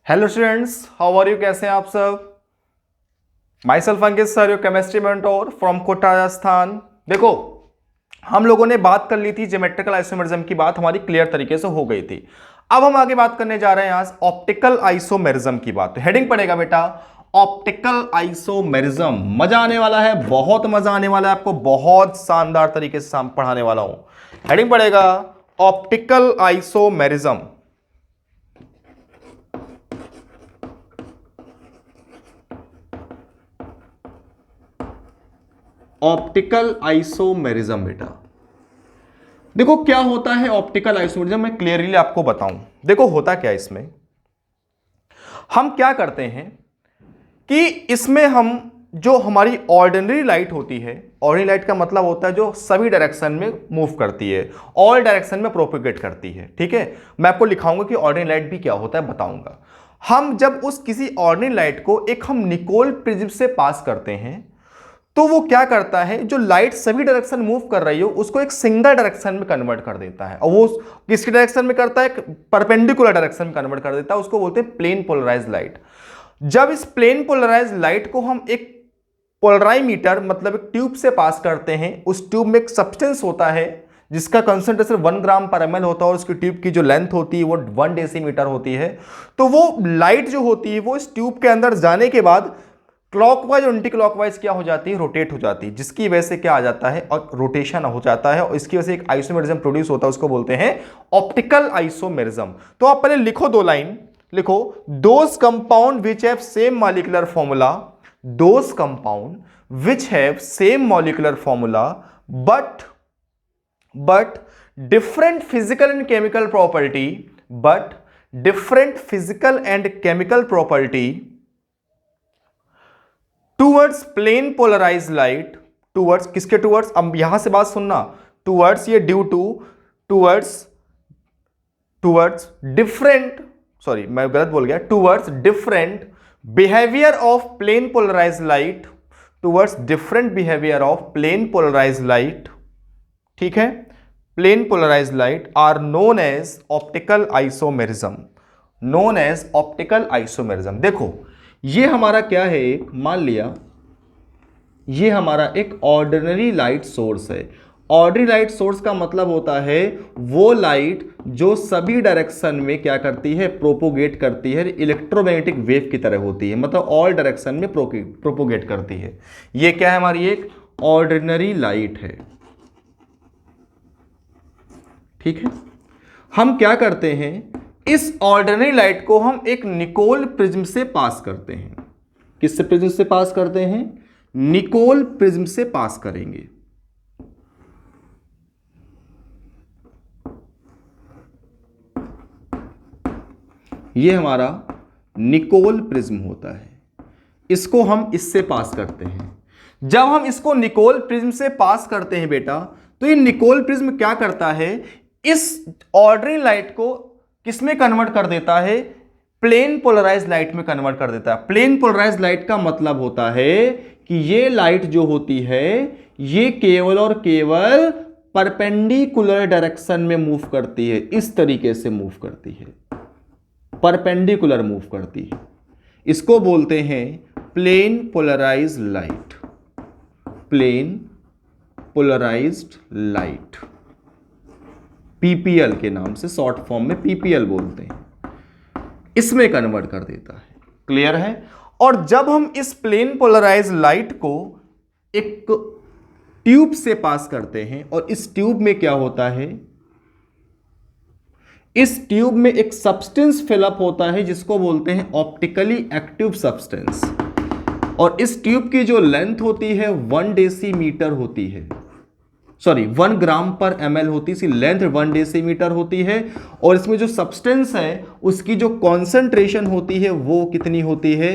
Hello students, how are you? कैसे हैं आप सब? Myself Ankit sir, your chemistry mentor from Kota Rajasthan. देखो, हम लोगों ने बात कर ली थी ज्योमेट्रिकल आइसोमेरिज्म की, बात हमारी क्लियर तरीके से हो गई थी। अब हम आगे बात करने जा रहे हैं आज ऑप्टिकल आइसोमेरिज्म की बात। तो हेडिंग पड़ेगा बेटा ऑप्टिकल आइसोमेरिज्म। मजा आने वाला है, बहुत मजा आने वाला है आपको, बहुत शानदार तरीके से पढ़ाने वाला हूं। हेडिंग पड़ेगा ऑप्टिकल आइसोमेरिज्म। ऑप्टिकल आइसोमेरिज्म बेटा, देखो क्या होता है ऑप्टिकल आइसोमेरिज्म, मैं क्लियरली आपको बताऊं। देखो होता क्या है इसमें, हम क्या करते हैं कि इसमें हम जो हमारी ऑर्डिनरी लाइट होती है, ऑर्डिनरी लाइट का मतलब होता है जो सभी डायरेक्शन में मूव करती है, ऑल डायरेक्शन में प्रोपेगेट करती है। ठीक है, मैं आपको लिखाऊंगा कि ऑर्डिनरी लाइट भी क्या होता है, बताऊंगा। हम जब उस किसी ऑर्डिनरी लाइट को एक हम निकोल प्रिज्म से पास करते हैं तो वो क्या करता है, जो लाइट सभी डायरेक्शन मूव कर रही हो उसको एक सिंगल डायरेक्शन में कन्वर्ट कर देता है। और वो किसकी डायरेक्शन में करता है? परपेंडिकुलर डायरेक्शन में कन्वर्ट कर देता है। उसको बोलते हैं प्लेन पोलराइज्ड लाइट। जब इस प्लेन पोलराइज्ड लाइट को हम एक पोलराइमीटर मतलब एक ट्यूब से पास करते हैं, उस ट्यूब में एक सब्सटेंस होता है जिसका कंसंट्रेशन 1 ग्राम पर ml होता है और उसकी ट्यूब की जो लेंथ होती है वो 1 डेसीमीटर होती है। तो वो लाइट जो होती है वो इस ट्यूब के अंदर जाने के बाद क्लॉकवाइज और एंटी क्लॉकवाइज क्या हो जाती है? रोटेट हो जाती है, जिसकी वजह से क्या आ जाता है? और रोटेशन हो जाता है और इसकी वजह से एक आइसोमेरिज्म प्रोड्यूस होता है, उसको बोलते हैं ऑप्टिकल आइसोमेरिज्म। तो आप पहले लिखो, 2 लाइन लिखो। Those compound which have same molecular formula, those compound which have same molecular formula but different physical and chemical property, but different physical and chemical property towards plane polarize light, towards किसके towards? अब यहां से बात सुनना, towards ये due to, towards different, sorry मैं गलत बोल गया, towards different behaviour of plane polarize light, towards different behaviour of plane polarize light. ठीक है, plane polarize light are known as optical isomerism, known as optical isomerism. देखो ये हमारा क्या है, एक मान लिया ये हमारा एक ऑर्डिनरी लाइट सोर्स है। ऑर्डिनरी लाइट सोर्स का मतलब होता है वो लाइट जो सभी डायरेक्शन में क्या करती है? प्रोपोगेट करती है, इलेक्ट्रोमैग्नेटिक वेव की तरह होती है, मतलब ऑल डायरेक्शन में प्रोपोगेट करती है। ये क्या है? हमारी एक ऑर्डिनरी लाइट है। ठीक है, हम क्या करते हैं, इस ऑर्डिनरी लाइट को हम एक निकोल प्रिज्म से पास करते हैं। किससे प्रिज्म से पास करते हैं? निकोल प्रिज्म से पास करेंगे। यह हमारा निकोल प्रिज्म होता है, इसको हम इससे पास करते हैं। जब हम इसको निकोल प्रिज्म से पास करते हैं बेटा, तो ये निकोल प्रिज्म क्या करता है? इस ऑर्डिनरी लाइट को किसमें कन्वर्ट कर देता है? प्लेन पोलराइज लाइट में कन्वर्ट कर देता है। प्लेन पोलराइज लाइट का मतलब होता है कि ये लाइट जो होती है ये केवल और केवल परपेंडिकुलर डायरेक्शन में मूव करती है, इस तरीके से मूव करती है, परपेंडिकुलर मूव करती है। इसको बोलते हैं plane polarize light, plane polarized light, PPL के नाम से शॉर्ट फॉर्म में पीपीएल बोलते हैं, इसमें कन्वर्ट कर देता है। क्लियर है? और जब हम इस प्लेन पोलराइज लाइट को एक ट्यूब से पास करते हैं और इस ट्यूब में क्या होता है, इस ट्यूब में एक सब्सटेंस फिलअप होता है जिसको बोलते हैं ऑप्टिकली एक्टिव सब्सटेंस, और इस ट्यूब की जो लेंथ होती है 1 डेसीमीटर होती है, सॉरी 1 ग्राम पर ml होती है, इसकी लेंथ 1 डेसीमीटर होती है। और इसमें जो सब्सटेंस है उसकी जो कॉन्सेंट्रेशन होती है वो कितनी होती है?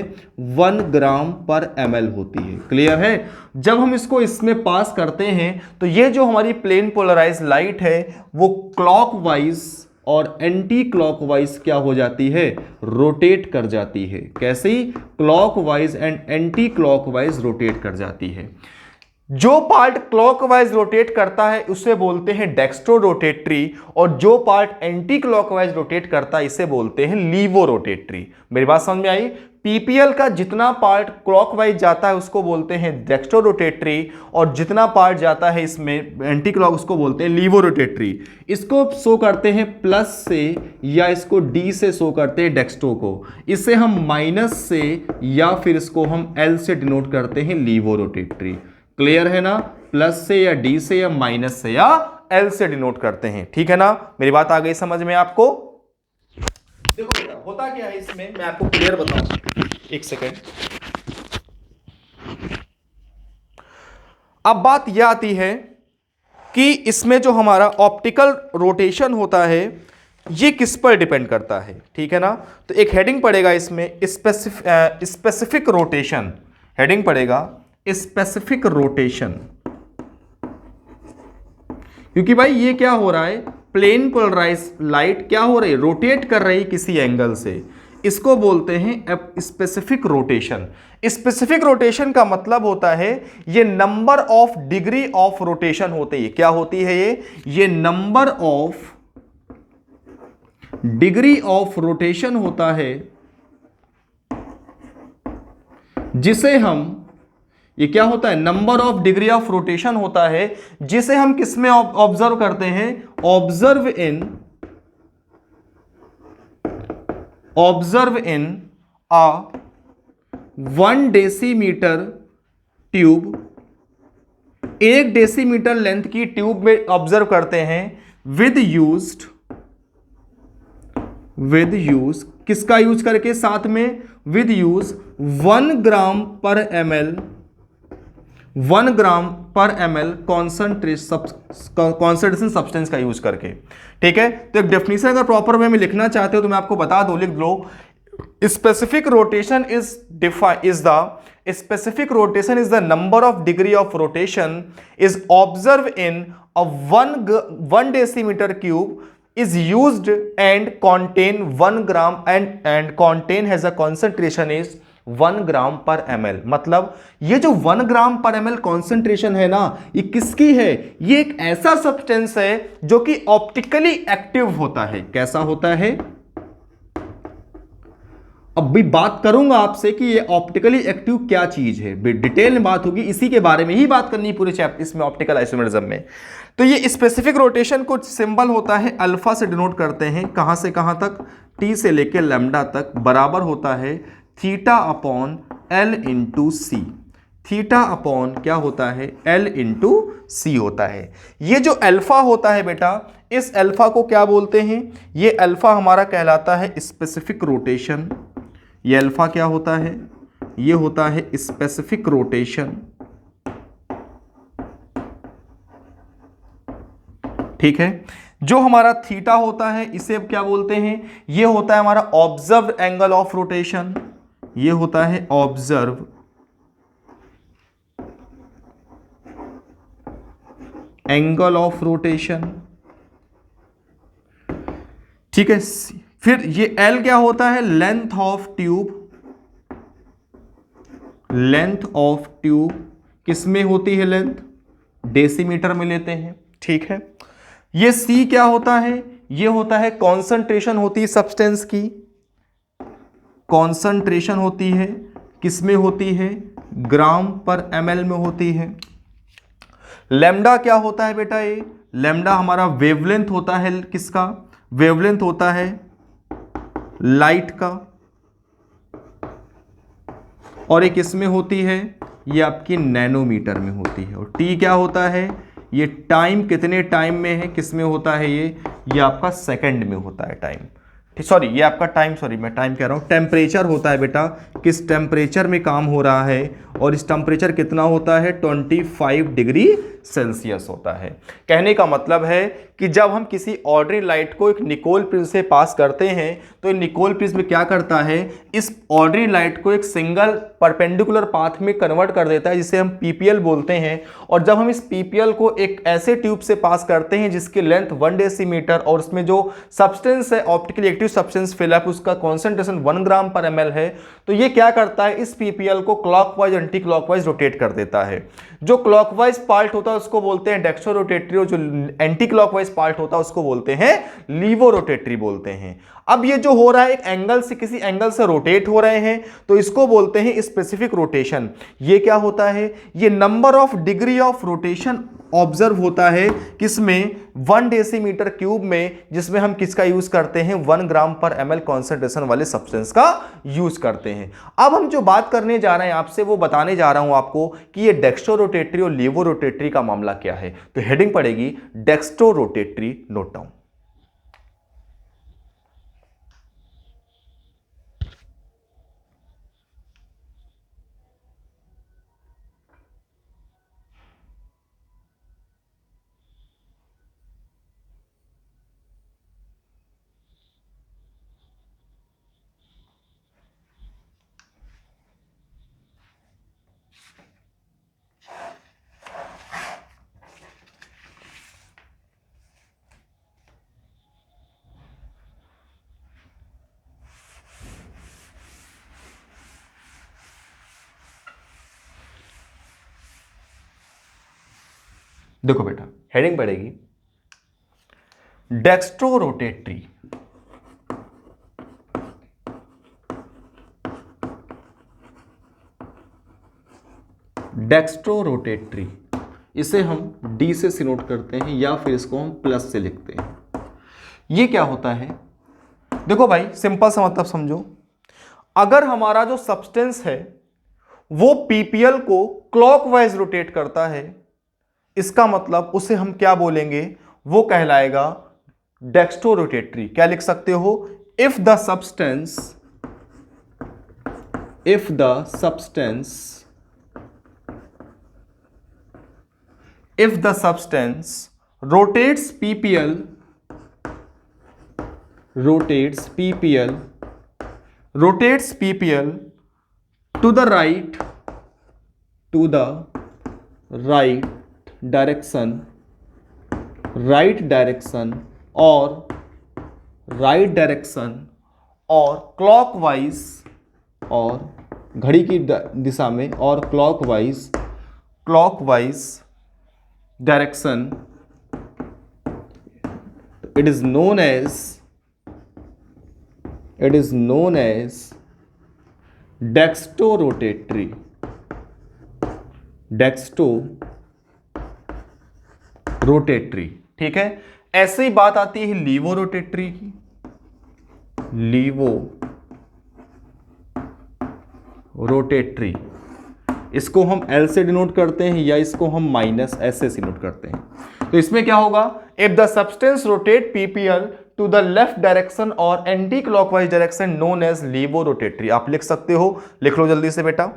1 ग्राम पर ml होती है। क्लियर है? जब हम इसको इसमें पास करते हैं तो ये जो हमारी प्लेन पोलराइज लाइट है वो क्लॉकवाइज और एंटी क्लॉकवाइज क्या हो जाती है? रोटेट कर जाती है। कैसे? Clockwise and anti clockwise rotate कर जाती है। जो पार्ट क्लॉकवाइज रोटेट करता है उसे बोलते हैं डेक्स्ट्रो रोटेटरी, और जो पार्ट एंटी क्लॉकवाइज रोटेट करता है इसे बोलते हैं लीवो रोटेटरी। मेरी बात समझ में आई? पीपीएल का जितना पार्ट क्लॉकवाइज जाता है उसको बोलते हैं डेक्स्ट्रो रोटेटरी, और जितना पार्ट जाता है इसमें एंटी क्लॉक उसको बोलते हैं लीवो रोटेटरी। इसको शो करते हैं प्लस से, या इसको डी से शो करते हैं डेक्स्ट्रो को। इसे हम माइनस से या फिर इसको हम एल से डिनोट करते हैं लीवो रोटेटरी। क्लियर है ना? प्लस से या डी से या माइनस से या एल से डिनोट करते हैं। ठीक है ना? मेरी बात आ गई समझ में आपको? देखो बेटा होता क्या है इसमें, मैं आपको क्लियर बताऊं, एक सेकेंड। अब बात यह आती है कि इसमें जो हमारा ऑप्टिकल रोटेशन होता है ये किस पर डिपेंड करता है। ठीक है ना? तो एक हेडिंग पड़ेगा इसमें, स्पेसिफिक रोटेशन। हेडिंग पड़ेगा स्पेसिफिक रोटेशन, क्योंकि भाई ये क्या हो रहा है, प्लेन पोलराइज लाइट क्या हो रही है, रोटेट कर रही किसी एंगल से। इसको बोलते हैं स्पेसिफिक रोटेशन। स्पेसिफिक रोटेशन का मतलब होता है ये number of degree of rotation होती है। क्या होती है ये number of degree of rotation होता है, जिसे हम, ये क्या होता है, number of degree of rotation होता है, जिसे हम किस में ऑब्जर्व करते हैं, observe in a 1 decimetre tube, 1 decimetre length की ट्यूब में ऑब्जर्व करते हैं विद यूज, किसका यूज करके, साथ में विद यूज 1 ग्राम पर ml कॉन्सेंट्रेशन सब्सटेंस का यूज करके। ठीक है? तो एक डेफिनेशन अगर प्रॉपर वे में लिखना चाहते हो तो मैं आपको बता दूं, लिख लो, specific rotation is the number of degree of rotation is observe in a 1 decimetre cube is used and contain 1 gram and contain has a concentration is 1 ग्राम पर ml। मतलब ये जो 1 ग्राम पर ml कॉन्सेंट्रेशन है ना, ये किसकी है, ये एक ऐसा सब्सटेंस है जो कि ऑप्टिकली एक्टिव होता है। कैसा होता है? अब भी बात करूंगा आपसे कि ये ऑप्टिकली एक्टिव क्या चीज है, डिटेल में बात होगी, इसी के बारे में ही बात करनी है पूरे चैप्टर इसमें, ऑप्टिकल आइसोमेरिज्म में। तो ये स्पेसिफिक रोटेशन कुछ सिंबल होता है, अल्फा से डिनोट करते हैं, कहां से कहां तक, टी से लेकर लैम्डा तक, बराबर होता है थीटा अपॉन एल इंटू सी। थीटा अपॉन क्या होता है, एल इंटू सी होता है। ये जो अल्फा होता है बेटा, इस अल्फा को क्या बोलते हैं, ये अल्फा हमारा कहलाता है स्पेसिफिक रोटेशन। ये अल्फा क्या होता है, ये होता है स्पेसिफिक रोटेशन। ठीक है? जो हमारा थीटा होता है इसे क्या बोलते हैं, ये होता है हमारा ऑब्जर्व एंगल ऑफ रोटेशन। ये होता है ऑब्जर्व एंगल ऑफ रोटेशन। ठीक है? फिर ये L क्या होता है, length of tube. Length of tube किस में होती है, लेंथ डेसीमीटर में लेते हैं। ठीक है? ये C क्या होता है, ये होता है कॉन्सेंट्रेशन होती है सब्सटेंस की। कॉन्सेंट्रेशन होती है किस में होती है, ग्राम पर ml में होती है। लैम्डा क्या होता है बेटा, ये लैम्डा हमारा वेवलेंथ होता है, किसका, वेवलेंथ होता है लाइट का। और एक इसमें होती है, ये आपकी नैनोमीटर में होती है। और टी क्या होता है, ये टाइम, कितने टाइम में है, किस में होता है, ये आपका सेकंड में होता है टाइम। सॉरी, ये आपका टाइम, सॉरी मैं टाइम कह रहा हूं, टेम्परेचर होता है बेटा, किस टेम्परेचर में काम हो रहा है। और इस टेम्परेचर कितना होता है, 25 डिग्री सेल्सियस होता है। कहने का मतलब है कि जब हम किसी ऑर्डिनरी लाइट को एक निकोल प्रिज्म से पास करते हैं तो निकोल प्रिज्म क्या करता है, इस ऑर्डिनरी लाइट को एक सिंगल परपेंडिकुलर पाथ में कन्वर्ट कर देता है जिसे हम पीपीएल बोलते हैं। और जब हम इस पीपीएल को एक ऐसे ट्यूब से पास करते हैं जिसकी लेंथ 1 डेसीमीटर और उसमें जो सब्सटेंस है ऑप्टिकली एक्टिव सब्सटेंस फिलअप उसका कॉन्सेंट्रेशन 1 ग्राम पर ml है, तो ये क्या करता है, इस पीपीएल को क्लॉकवाइज एंटी क्लॉकवाइज रोटेट कर देता है। जो क्लॉकवाइज पार्ट होता है उसको बोलते हैं डेक्स्ट्रो रोटेटरी और जो एंटी क्लॉकवाइज पार्ट होता है उसको बोलते हैं लीवो रोटेटरी बोलते हैं। अब ये जो हो रहा है एक एंगल से किसी एंगल से रोटेट हो रहे हैं तो इसको बोलते हैं स्पेसिफिक रोटेशन। ये क्या होता है, ये number of degree of rotation observe होता है किसमें, 1 डेसीमीटर क्यूब में, जिसमें हम किसका यूज करते हैं, 1 ग्राम पर ml कॉन्सेंट्रेशन वाले सब्सटेंस का यूज करते हैं। अब हम जो बात करने जा रहे हैं आपसे वो बताने जा रहा हूं आपको कि ये डेक्स्ट्रो रोटेटरी और लीवो रोटेटरी का मामला क्या है। तो हेडिंग पड़ेगी डेक्स्ट्रो रोटेटरी, नोट डाउन। देखो बेटा हेडिंग पड़ेगी डेक्स्ट्रो रोटेटरी। डेक्स्ट्रो रोटेटरी, इसे हम डी से सिनोट करते हैं या फिर इसको हम प्लस से लिखते हैं। ये क्या होता है, देखो भाई सिंपल सा मतलब समझो, अगर हमारा जो सब्सटेंस है वो पीपीएल को क्लॉकवाइज रोटेट करता है, इसका मतलब उसे हम क्या बोलेंगे, वो कहलाएगा डेक्स्ट्रो रोटेटरी। क्या लिख सकते हो, if the substance rotates PPL to the right direction और क्लॉकवाइज और घड़ी की दिशा में और clockwise direction, it is known as dextrorotatory. ठीक है, ऐसे ही बात आती है लीवो रोटेटरी की। लीवो रोटेटरी, इसको हम L से डिनोट करते हैं या इसको हम माइनस S से डिनोट करते हैं। तो इसमें क्या होगा, if the substance rotate PPL to the left direction और anticlockwise direction known as laevorotatory. आप लिख सकते हो, लिख लो जल्दी से बेटा।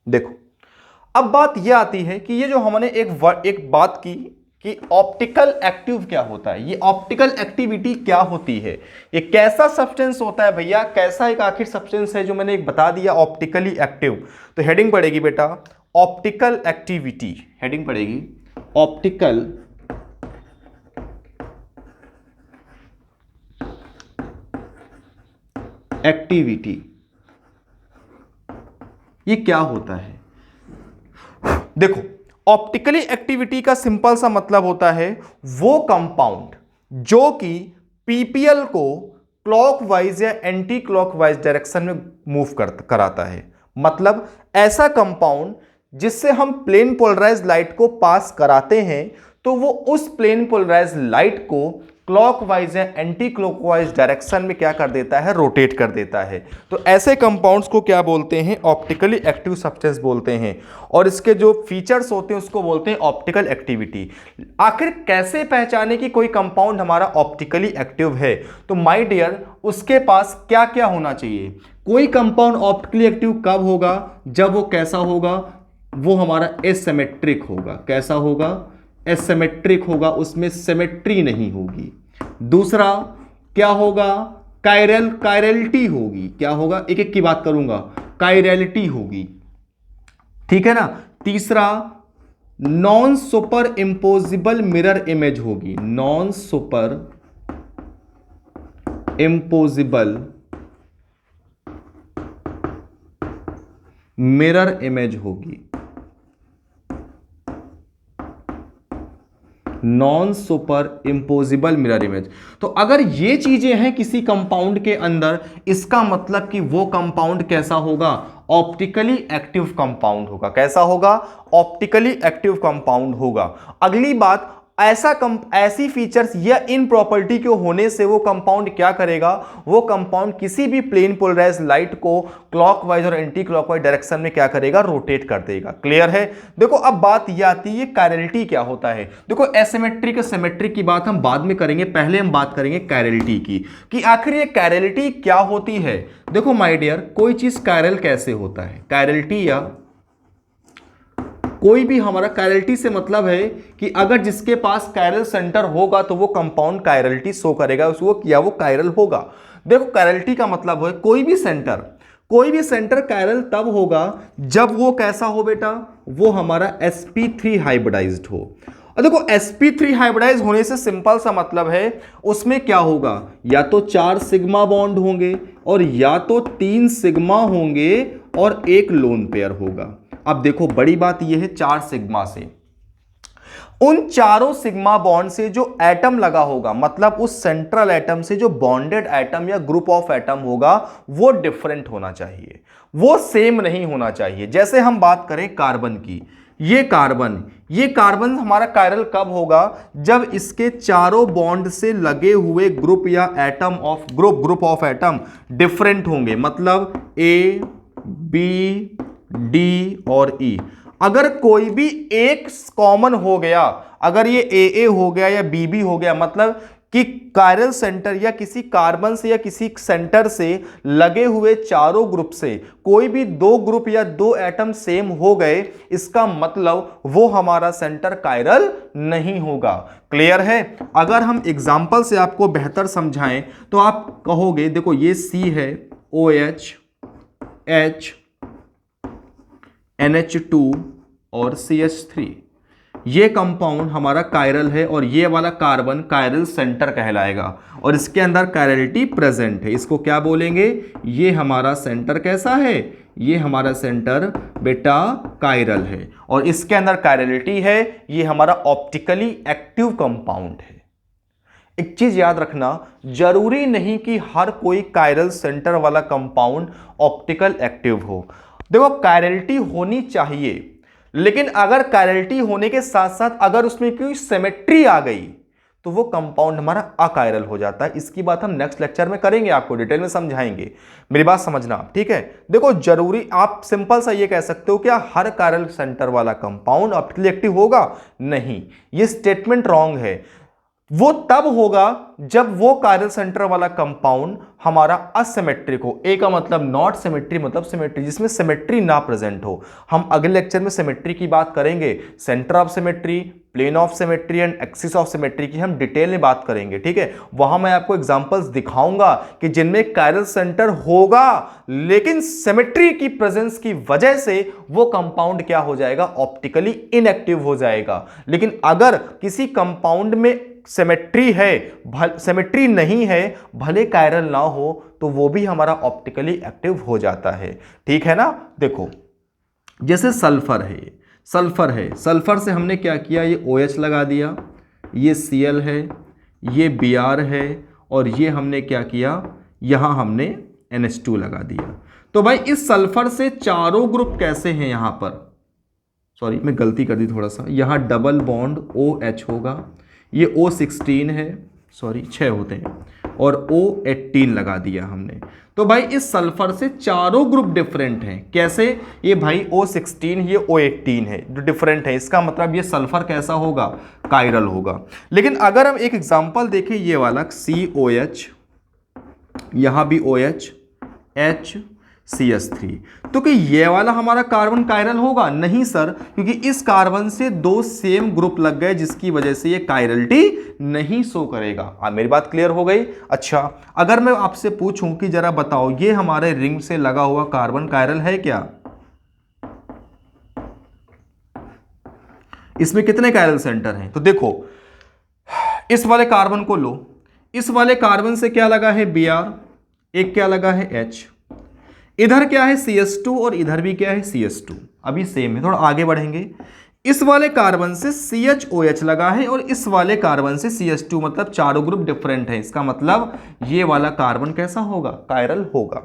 देखो अब बात यह आती है कि ये जो हमने एक बात की कि ऑप्टिकल एक्टिव क्या होता है, ये ऑप्टिकल एक्टिविटी क्या होती है, ये कैसा सब्सटेंस होता है भैया, कैसा एक आखिर सब्सटेंस है जो मैंने एक बता दिया ऑप्टिकली एक्टिव। तो हेडिंग पड़ेगी बेटा ऑप्टिकल एक्टिविटी, हेडिंग पड़ेगी ऑप्टिकल एक्टिविटी। ये क्या होता है, देखो ऑप्टिकली एक्टिविटी का सिंपल सा मतलब होता है वो कंपाउंड जो कि पीपीएल को क्लॉकवाइज या एंटी क्लॉकवाइज डायरेक्शन में मूव कराता है। मतलब ऐसा कंपाउंड जिससे हम प्लेन पोलराइज लाइट को पास कराते हैं तो वो उस प्लेन पोलराइज लाइट को क्लॉकवाइज या एंटी क्लॉकवाइज डायरेक्शन में क्या कर देता है, रोटेट कर देता है। तो ऐसे कंपाउंड्स को क्या बोलते हैं, ऑप्टिकली एक्टिव सब्सटेंस बोलते हैं, और इसके जो फीचर्स होते हैं उसको बोलते हैं ऑप्टिकल एक्टिविटी। आखिर कैसे पहचाने कि कोई कंपाउंड हमारा ऑप्टिकली एक्टिव है, तो माय डियर उसके पास क्या क्या होना चाहिए। कोई कंपाउंड ऑप्टिकली एक्टिव कब होगा, जब वो कैसा होगा, वो हमारा एसिमेट्रिक होगा। कैसा होगा, एसिमेट्रिक होगा, उसमें सिमेट्री नहीं होगी। दूसरा क्या होगा, कायरलिटी होगी। क्या होगा, एक एक की बात करूंगा, कायरलिटी होगी, ठीक है ना। तीसरा नॉन सुपर इंपोजिबल मिरर इमेज होगी, नॉन सुपर इंपोजिबल मिरर इमेज होगी, नॉन सुपर इंपोजिबल मिरर इमेज। तो अगर ये चीजें हैं किसी कंपाउंड के अंदर, इसका मतलब कि वो कंपाउंड कैसा होगा, ऑप्टिकली एक्टिव कंपाउंड होगा। कैसा होगा, ऑप्टिकली एक्टिव कंपाउंड होगा। अगली बात, ऐसी फीचर्स या इन प्रॉपर्टी के होने से वो कंपाउंड क्या करेगा, वो कंपाउंड किसी भी प्लेन पोलराइज लाइट को क्लॉकवाइज और एंटी क्लॉकवाइज डायरेक्शन में क्या करेगा, रोटेट कर देगा। क्लियर है। देखो अब बात ये आती है कायरलिटी क्या होता है। देखो एसिमेट्रिक सिमेट्रिक की बात हम बाद में करेंगे, पहले हम बात करेंगे कायरलिटी की, कि आखिर ये कायरलिटी क्या होती है। देखो माय डियर, कोई चीज कायरल कैसे होता है, कायरलिटी या कोई भी हमारा कायरलिटी से मतलब है कि अगर जिसके पास कायरल सेंटर होगा तो वो कंपाउंड कायरलिटी शो करेगा, उसको या वो कायरल होगा। देखो कायरलिटी का मतलब है कोई भी सेंटर कायरल तब होगा जब वो कैसा हो बेटा, वो हमारा sp3 हाइब्रिडाइज्ड हो। और देखो sp3 हाइब्रिडाइज होने से सिंपल सा मतलब है उसमें क्या होगा, या तो 4 सिग्मा बॉन्ड होंगे और या तो 3 सिग्मा होंगे और एक लोन पेयर होगा। अब देखो बड़ी बात यह है, 4 सिग्मा से, उन चारों सिग्मा बॉन्ड से जो एटम लगा होगा, मतलब उस सेंट्रल एटम से जो बॉन्डेड एटम या ग्रुप ऑफ एटम होगा, वो डिफरेंट होना चाहिए, वो सेम नहीं होना चाहिए। जैसे हम बात करें कार्बन की, ये कार्बन हमारा कायरल कब होगा, जब इसके चारों बॉन्ड से लगे हुए ग्रुप या atom of group of atom different होंगे, मतलब ए बी डी और ई। अगर कोई भी एक कॉमन हो गया, अगर ये ए हो गया या बी हो गया, मतलब कि कायरल सेंटर या किसी कार्बन से या किसी सेंटर से लगे हुए चारों ग्रुप से कोई भी 2 ग्रुप या 2 एटम सेम हो गए, इसका मतलब वो हमारा सेंटर कायरल नहीं होगा। क्लियर है। अगर हम एग्जांपल से आपको बेहतर समझाएं तो आप कहोगे, देखो ये सी है, OH H NH2 और CH3, ये कंपाउंड हमारा कायरल है और ये वाला कार्बन कायरल सेंटर कहलाएगा और इसके अंदर कायरलिटी प्रेजेंट है। इसको क्या बोलेंगे, ये हमारा सेंटर कैसा है, ये हमारा सेंटर बेटा कायरल है और इसके अंदर कायरलिटी है, ये हमारा ऑप्टिकली एक्टिव कंपाउंड है। एक चीज याद रखना, जरूरी नहीं कि हर कोई कायरल सेंटर वाला कंपाउंड ऑप्टिकल एक्टिव हो। देखो कायरलिटी होनी चाहिए, लेकिन अगर कायरलिटी होने के साथ साथ अगर उसमें कोई सिमेट्री आ गई तो वो कंपाउंड हमारा अकायरल हो जाता है। इसकी बात हम नेक्स्ट लेक्चर में करेंगे, आपको डिटेल में समझाएंगे, मेरी बात समझना, ठीक है। देखो जरूरी, आप सिंपल सा ये कह सकते हो क्या हर कायरल सेंटर वाला कंपाउंड ऑप्टिकली एक्टिव होगा, नहीं, ये स्टेटमेंट रॉन्ग है। वो तब होगा जब वो कायरल सेंटर वाला कंपाउंड हमारा असिमेट्रिक हो। ए का मतलब नॉट सिमेट्री, मतलब सिमेट्री जिसमें सिमेट्री ना प्रेजेंट हो। हम अगले लेक्चर में सिमेट्री की बात करेंगे, centre of symmetry, plane of symmetry and axis of symmetry की हम डिटेल में बात करेंगे, ठीक है। वहां मैं आपको एग्जांपल्स दिखाऊंगा कि जिनमें कायरल सेंटर होगा लेकिन सिमेट्री की प्रेजेंस की वजह से वो कंपाउंड क्या हो जाएगा, ऑप्टिकली इनएक्टिव हो जाएगा। लेकिन अगर किसी कंपाउंड में सिमेट्री है, सिमेट्री नहीं है, भले कायरल ना हो, तो वो भी हमारा ऑप्टिकली एक्टिव हो जाता है, ठीक है ना। देखो जैसे सल्फर है, सल्फर से हमने क्या किया, ये OH लगा दिया, ये Cl है, ये Br है और ये हमने क्या किया, यहां हमने NH2 लगा दिया। तो भाई इस सल्फर से चारों ग्रुप कैसे हैं, यहां पर सॉरी मैं गलती कर दी थोड़ा सा, यहां डबल बॉन्ड OH होगा, ये O16 है, सॉरी 6 होते हैं, और O18 लगा दिया हमने। तो भाई इस सल्फर से चारों ग्रुप डिफरेंट हैं। कैसे? ये भाई O16 ये O18 है जो डिफरेंट है, इसका मतलब ये सल्फर कैसा होगा? कायरल होगा। लेकिन अगर हम एक एग्जांपल देखें, ये वाला COH, यहां भी OH, HCH3, तो कि ये वाला हमारा कार्बन कायरल होगा? नहीं सर, क्योंकि इस कार्बन से 2 सेम ग्रुप लग गए जिसकी वजह से ये कायरलिटी नहीं शो करेगा। अब मेरी बात क्लियर हो गई? अच्छा, अगर मैं आपसे पूछूं कि जरा बताओ ये हमारे रिंग से लगा हुआ कार्बन कायरल है क्या? इसमें कितने कायरल सेंटर हैं? तो देखो, इस वाले कार्बन को लो, इस वाले कार्बन से क्या लगा है? Br, एक क्या लगा है? H, इधर क्या है? CH2, और इधर भी क्या है? CH2। अभी सेम है, थोड़ा आगे बढ़ेंगे। इस वाले कार्बन से CHOH लगा है और इस वाले कार्बन से CH2, मतलब चारों ग्रुप डिफरेंट है। इसका मतलब ये वाला कार्बन कैसा होगा? कायरल होगा।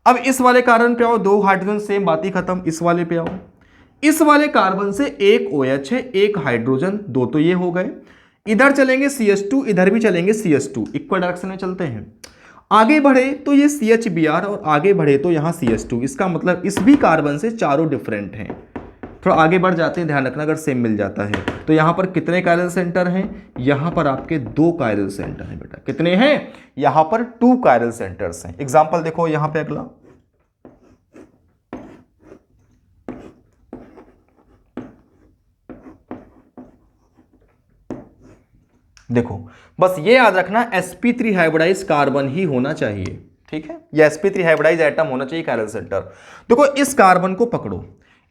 अब इस वाले कार्बन पे आओ, 2 हाइड्रोजन सेम, बात ही खत्म। इस वाले पे आओ, इस वाले कार्बन से एक OH है, एक हाइड्रोजन, 2 तो ये हो गए। इधर चलेंगे CH2, इधर भी चलेंगे CH2, इक्वल डायरेक्शन में चलते हैं। आगे बढ़े तो ये CHBr, और आगे बढ़े तो यहाँ CH2। इसका मतलब इस भी कार्बन से चारों डिफरेंट हैं। थोड़ा आगे बढ़ जाते हैं, ध्यान रखना अगर सेम मिल जाता है तो। यहाँ पर कितने कायरल सेंटर हैं? यहाँ पर आपके 2 कायरल सेंटर हैं बेटा। कितने हैं? यहाँ पर 2 कायरल सेंटर्स हैं। एग्जाम्पल देखो यहाँ पे अगला, देखो बस ये याद रखना sp3 हाइब्रिडाइज कार्बन ही होना चाहिए, ठीक है? ये sp3 हाइब्रिडाइज एटम होना चाहिए कायरल सेंटर। देखो इस कार्बन को पकड़ो,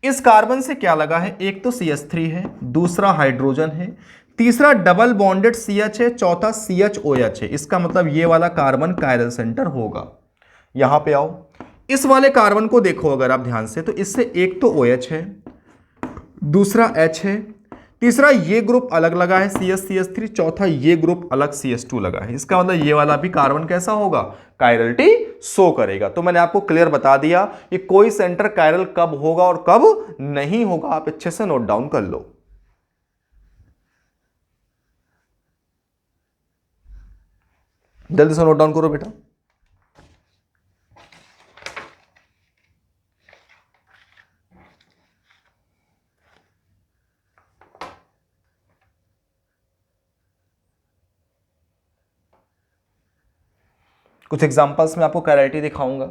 इस कार्बन से क्या लगा है? एक तो CH3 है, दूसरा हाइड्रोजन है, तीसरा डबल बॉन्डेड CH है, चौथा CHOH है। इसका मतलब ये वाला कार्बन कायरल सेंटर होगा। यहां पे आओ, इस वाले कार्बन को देखो अगर आप ध्यान से, तो इससे एक तो OH है, दूसरा H है, तीसरा ये ग्रुप अलग लगा है CH3, चौथा ये ग्रुप अलग CH2 लगा है। इसका मतलब ये वाला भी कार्बन कैसा होगा? कायरलिटी शो करेगा। तो मैंने आपको क्लियर बता दिया कि कोई सेंटर कायरल कब होगा और कब नहीं होगा। आप अच्छे से नोट डाउन कर लो। जल्दी से नोट डाउन करो बेटा। कुछ एग्जांपल्स में आपको कायरलिटी दिखाऊंगा।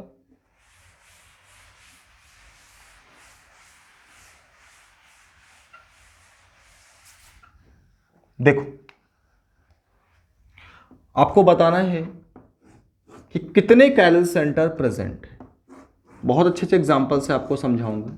देखो आपको बताना है कि कितने कायरल सेंटर प्रेजेंट है। बहुत अच्छे अच्छे एग्जांपल से आपको समझाऊंगा।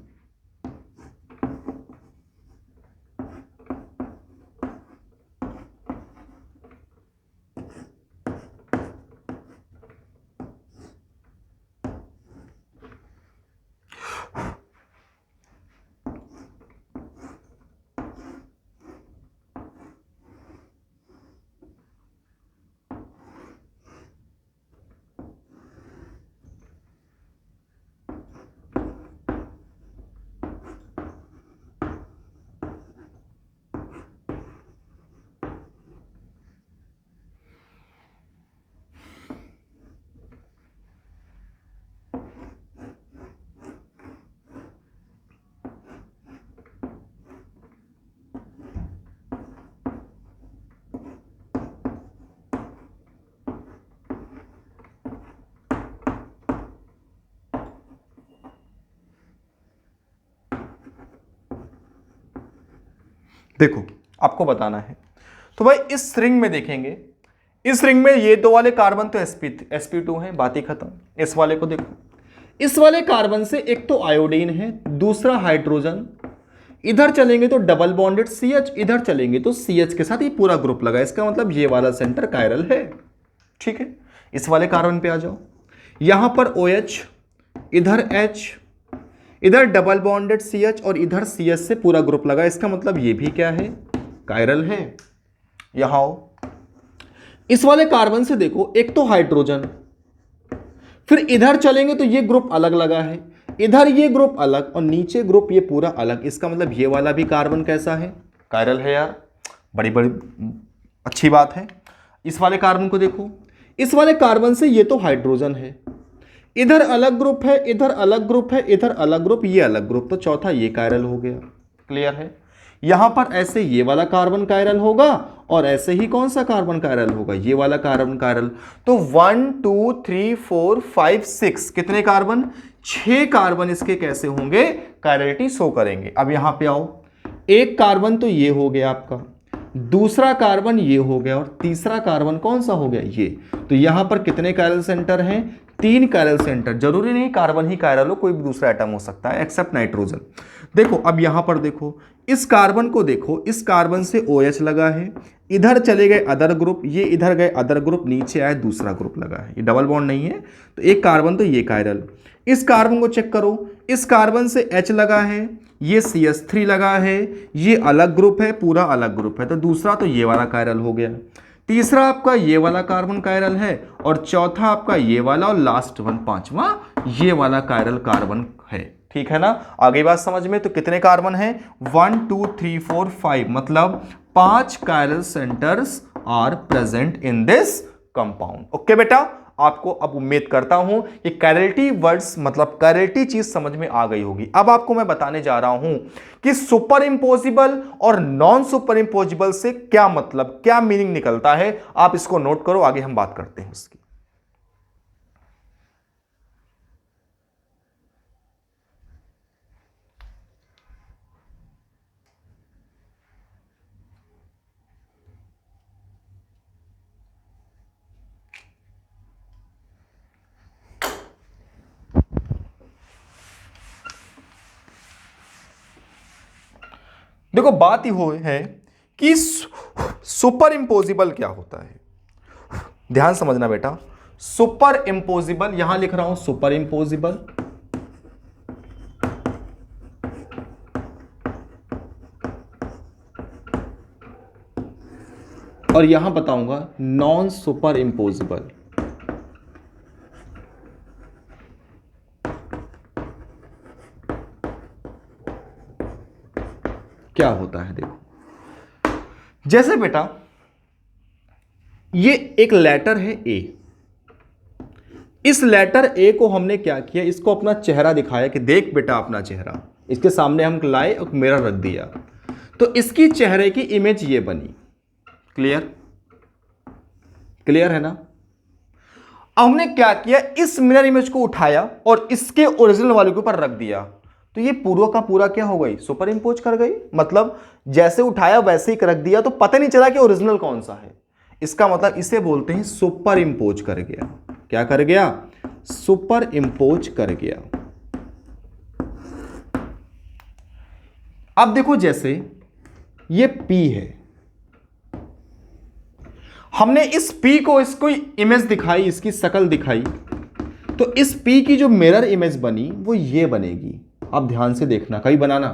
देखो आपको बताना है, तो भाई इस रिंग में देखेंगे, इस रिंग में ये 2 वाले कार्बन तो sp2 है, बात ही खत्म। इस वाले को देखो, इस वाले कार्बन से एक तो आयोडीन है, दूसरा हाइड्रोजन, इधर चलेंगे तो डबल बॉन्डेड CH, इधर चलेंगे तो CH के साथ ये पूरा ग्रुप लगा। इसका मतलब ये वाला सेंटर कायरल है, ठीक है? इस वाले कार्बन पे आ जाओ, यहां पर OH, इधर H, इधर डबल बॉन्डेड CH और इधर CH से पूरा ग्रुप लगा। इसका मतलब ये भी क्या है? कायरल है। यहां आओ, इस वाले कार्बन से देखो, एक तो हाइड्रोजन, फिर इधर चलेंगे तो ये ग्रुप अलग लगा है, इधर ये ग्रुप अलग और नीचे ग्रुप ये पूरा अलग। इसका मतलब ये वाला भी कार्बन कैसा है? कायरल है यार, बड़ी बड़ी अच्छी बात है। इस वाले कार्बन को देखो, इस वाले कार्बन से ये तो हाइड्रोजन है, इधर अलग ग्रुप है, इधर अलग ग्रुप है, इधर अलग ग्रुप, ये अलग ग्रुप, तो चौथा ये कायरल हो गया। क्लियर है? यहां पर ऐसे ये वाला कार्बन कायरल होगा और ऐसे ही कौन सा कार्बन कायरल होगा, ये वाला कार्बन कायरल। तो 1 2 3 4 5 6 कितने कार्बन, 6 कार्बन इसके कैसे होंगे, कायरलिटी शो करेंगे। अब यहां पे आओ, एक कार्बन तो ये हो गया आपका, दूसरा कार्बन ये हो गया और तीसरा कार्बन कौन सा हो गया, ये। तो यहां पर कितने कायरल सेंटर हैं, 3 कायरल सेंटर। जरूरी नहीं कार्बन ही कायरल हो, कोई भी दूसरा एटम हो सकता है एक्सेप्ट नाइट्रोजन। देखो अब यहां पर देखो, इस कार्बन को देखो, इस कार्बन से OH लगा है, इधर चले गए अदर ग्रुप, ये इधर गए अदर ग्रुप, नीचे आए दूसरा ग्रुप लगा है, ये डबल बॉन्ड नहीं है, तो एक कार्बन तो ये कायरल। इस कार्बन को चेक करो, इस कार्बन से H लगा है, ये CH3 लगा है, ये अलग ग्रुप है, पूरा अलग ग्रुप है, तो दूसरा तो ये वाला कायरल हो गया, तीसरा आपका ये वाला कार्बन कायरल है और चौथा आपका ये वाला और लास्ट वन पांचवा ये वाला कायरल कार्बन है। ठीक है ना, आगे बात समझ में। तो कितने कार्बन हैं, 1 2 3 4 5, मतलब 5 chiral centres are present in this compound. Okay बेटा, आपको अब उम्मीद करता हूं कि कैरलिटी वर्ड्स मतलब कैरलिटी चीज समझ में आ गई होगी। अब आपको मैं बताने जा रहा हूं कि सुपर इंपोजिबल और नॉन सुपर इंपोजिबल से क्या मतलब, क्या मीनिंग निकलता है। आप इसको नोट करो, आगे हम बात करते हैं उसकी। देखो बात ही हो है कि सुपर इंपोजिबल क्या होता है, ध्यान समझना बेटा। सुपर इंपोजिबल, यहां लिख रहा हूं सुपर इंपोजिबल, और यहां बताऊंगा नॉन सुपर इंपोजिबल। क्या होता है देखो, जैसे बेटा ये एक लेटर है ए, इस लेटर ए को हमने क्या किया, इसको अपना चेहरा दिखाया कि देख बेटा अपना चेहरा, इसके सामने हम लाए और मिरर रख दिया, तो इसकी चेहरे की इमेज ये बनी। क्लियर, क्लियर है ना। अब हमने क्या किया, इस मिरर इमेज को उठाया और इसके ओरिजिनल वाले के ऊपर रख दिया, तो ये पूरा का पूरा क्या हो गई, सुपर इंपोज कर गई। मतलब जैसे उठाया वैसे ही रख दिया, तो पता नहीं चला कि ओरिजिनल कौन सा है। इसका मतलब इसे बोलते हैं सुपर इंपोज कर गया। क्या कर गया, सुपर इंपोज कर गया। अब देखो जैसे ये P है, हमने इस P को इसको इमेज दिखाई, इसकी शक्ल दिखाई, तो इस P की जो मिरर इमेज बनी वो ये बनेगी। अब ध्यान से देखना, कहीं बनाना,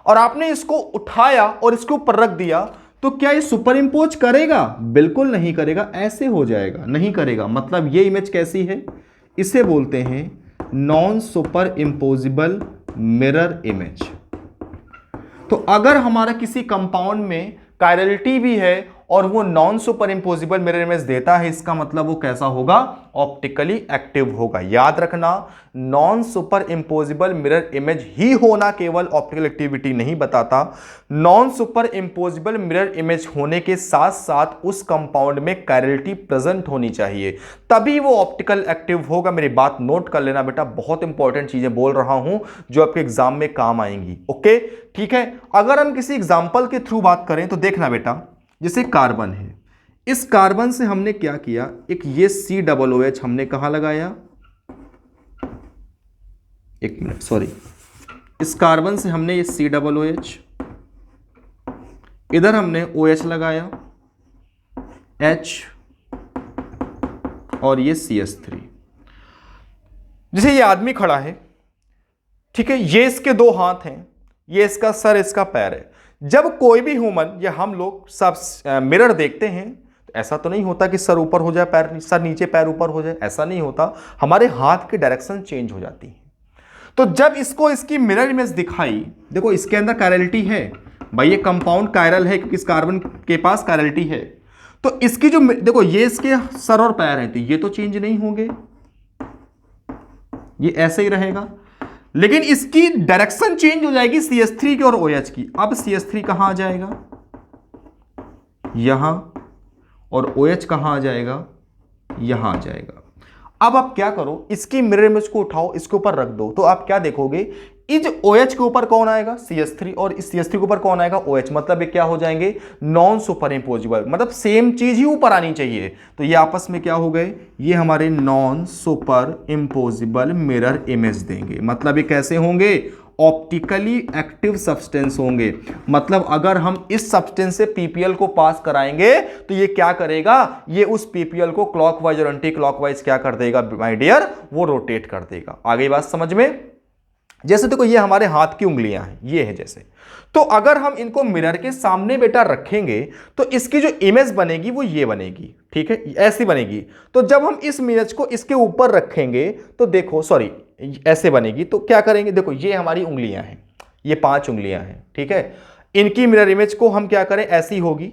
और आपने इसको उठाया और इसके ऊपर रख दिया, तो क्या ये सुपर इंपोज करेगा, बिल्कुल नहीं करेगा, ऐसे हो जाएगा, नहीं करेगा। मतलब ये इमेज कैसी है, इसे बोलते हैं नॉन सुपर इंपोजिबल मिरर इमेज। तो अगर हमारा किसी कंपाउंड में कायरलिटी भी है और वो नॉन सुपर इंपोजिबल मिरर इमेज देता है, इसका मतलब वो कैसा होगा, ऑप्टिकली एक्टिव होगा। याद रखना, नॉन सुपर इंपोजिबल मिरर इमेज ही होना केवल ऑप्टिकल एक्टिविटी नहीं बताता, नॉन सुपर इंपोजिबल मिरर इमेज होने के साथ साथ उस कंपाउंड में कायरलिटी प्रेजेंट होनी चाहिए, तभी वो ऑप्टिकल एक्टिव होगा। मेरी बात नोट कर लेना बेटा, बहुत इंपॉर्टेंट चीजें बोल रहा हूं जो आपके एग्जाम में काम आएंगी। ओके, ठीक है। अगर हम किसी एग्जाम्पल के थ्रू बात करें तो देखना बेटा, जैसे कार्बन है, इस कार्बन से हमने क्या किया, एक ये COOH हमने कहां लगाया, एक मिनट सॉरी, इस कार्बन से हमने ये COOH, इधर हमने OH लगाया, H और ये CH3। जैसे ये आदमी खड़ा है, ठीक है, ये इसके 2 हाथ हैं, ये इसका सर, इसका पैर है। जब कोई भी ह्यूमन या हम लोग सब मिरर देखते हैं तो ऐसा तो नहीं होता कि सर ऊपर हो जाए, पैर सर नीचे पैर ऊपर हो जाए, ऐसा नहीं होता। हमारे हाथ की डायरेक्शन चेंज हो जाती है। तो जब इसको इसकी मिरर इमेज दिखाई, देखो इसके अंदर कायरलिटी है भाई, ये कंपाउंड कायरल है क्योंकि इस कार्बन के पास कायरलिटी है। तो इसकी जो देखो ये इसके सर और पैर हैं, तो ये तो चेंज नहीं होंगे, ये ऐसे ही रहेगा। लेकिन इसकी डायरेक्शन चेंज हो जाएगी CH3 की और OH की। अब CH3 कहां आ जाएगा, यहां, और OH कहां आ जाएगा, यहां आ जाएगा। अब आप क्या करो, इसकी मिरर इमेज को उठाओ, इसके ऊपर रख दो, तो आप क्या देखोगे, इस OH के ऊपर कौन आएगा, CH3, और इस CH3 के ऊपर कौन आएगा, OH। मतलब ये क्या हो जाएंगे, नॉन सुपर इंपोजिबल, मतलब सेम चीज ही ऊपर आनी चाहिए। तो ये आपस में क्या हो गए, ये हमारे नॉन सुपर इंपोजिबल मिरर इमेज देंगे। मतलब ये कैसे होंगे, ऑप्टिकली एक्टिव सब्सटेंस होंगे। मतलब अगर हम इस सब्सटेंस से PPL को पास कराएंगे तो ये क्या करेगा, ये उस PPL को क्लॉकवाइज और एंटी क्लॉकवाइज क्या कर देगा माय डियर, वो रोटेट कर देगा। आ गई बात समझ में। जैसे देखो ये हमारे हाथ की उंगलियां हैं, ये है जैसे, तो अगर हम इनको मिरर के सामने बेटा रखेंगे तो इसकी जो इमेज बनेगी वो ये बनेगी, ठीक है, ऐसी बनेगी। तो जब हम इस इमेज को इसके ऊपर रखेंगे तो देखो, सॉरी, ऐसे बनेगी। तो क्या करेंगे, देखो ये हमारी उंगलियां हैं, ये 5 उंगलियां हैं, ठीक है। इनकी मिरर इमेज को हम क्या करें, ऐसी होगी,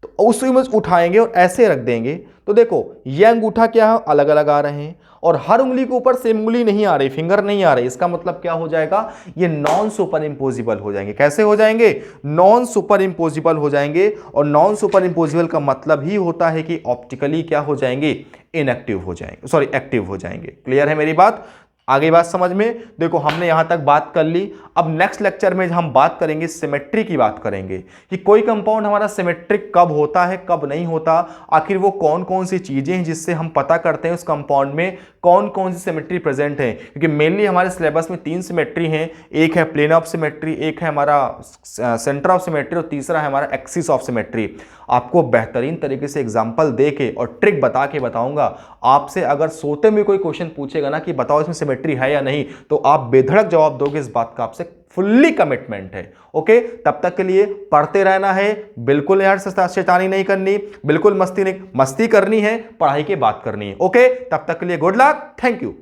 तो उस इमेज उठाएंगे और ऐसे रख देंगे। तो देखो ये अंगूठा क्या है, अलग अलग आ रहे हैं, और हर उंगली के ऊपर सेम उंगली नहीं आ रही, फिंगर नहीं आ रही। इसका मतलब क्या हो जाएगा, ये नॉन सुपर इंपोजिबल हो जाएंगे। कैसे हो जाएंगे, नॉन सुपर इंपोजिबल हो जाएंगे। और नॉन सुपर इंपोजिबल का मतलब ही होता है कि ऑप्टिकली क्या हो जाएंगे, इनएक्टिव हो जाएंगे, सॉरी एक्टिव हो जाएंगे। क्लियर है मेरी बात, आगे बात समझ में। देखो हमने यहां तक बात कर ली। अब नेक्स्ट लेक्चर में हम बात करेंगे सिमेट्री की, बात करेंगे कि कोई कंपाउंड हमारा सिमेट्रिक कब होता है कब नहीं होता, आखिर वो कौन कौन सी चीजें हैं जिससे हम पता करते हैं उस कंपाउंड में कौन कौन सी सिमेट्री प्रेजेंट है। क्योंकि मेनली हमारे सिलेबस में 3 सिमेट्री हैं, एक है प्लेन ऑफ सिमेट्री, एक है हमारा सेंटर ऑफ सिमेट्री, और तीसरा है हमारा एक्सिस ऑफ सिमेट्री। आपको बेहतरीन तरीके से एग्जाम्पल दे के और ट्रिक बता के बताऊंगा। आपसे अगर सोते में कोई क्वेश्चन पूछेगा ना कि बताओ इसमें सिमेट्री है या नहीं, तो आप बेधड़क जवाब दोगे, इस बात का आपसे फुल्ली कमिटमेंट है। ओके, तब तक के लिए पढ़ते रहना है, बिल्कुल यार शैतानी नहीं करनी, बिल्कुल मस्ती नहीं, मस्ती करनी है, पढ़ाई की बात करनी है। ओके, तब तक के लिए गुड लक, थैंक यू।